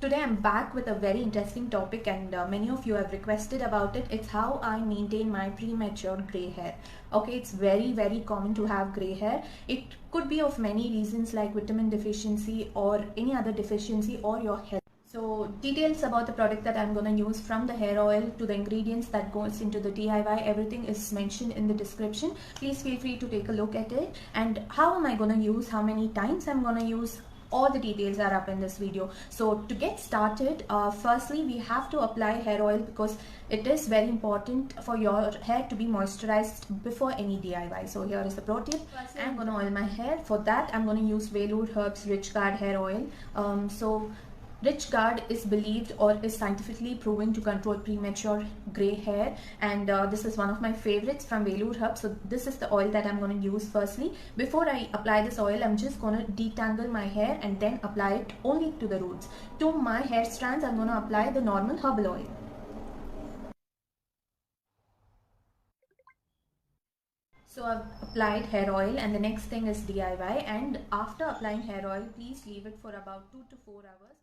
Today I'm back with a very interesting topic, and many of you have requested about it. It's how I maintain my premature gray hair. Okay, it's very common to have gray hair. It could be of many reasons like vitamin deficiency or any other deficiency or your health. So details about the product that I'm going to use, from the hair oil to the ingredients that goes into the DIY, everything is mentioned in the description. Please feel free to take a look at it. And how am I going to use, how many times I'm going to use, all the details are up in this video. So to get started, firstly we have to apply hair oil because it is very important for your hair to be moisturized before any DIY. So here is the pro tip. Firstly, I'm going to oil my hair. For that I'm going to use Vellore Herbs Rich Guard hair oil. Rich Guard is believed or is scientifically proven to control premature gray hair, and this is one of my favorites from Vellore Herbs. So this is the oil that I'm going to use firstly. Before I apply this oil, I'm just going to detangle my hair and then apply it only to the roots. To my hair strands, I'm going to apply the normal herbal oil. So I've applied hair oil, and the next thing is DIY. And after applying hair oil, please leave it for about 2 to 4 hours.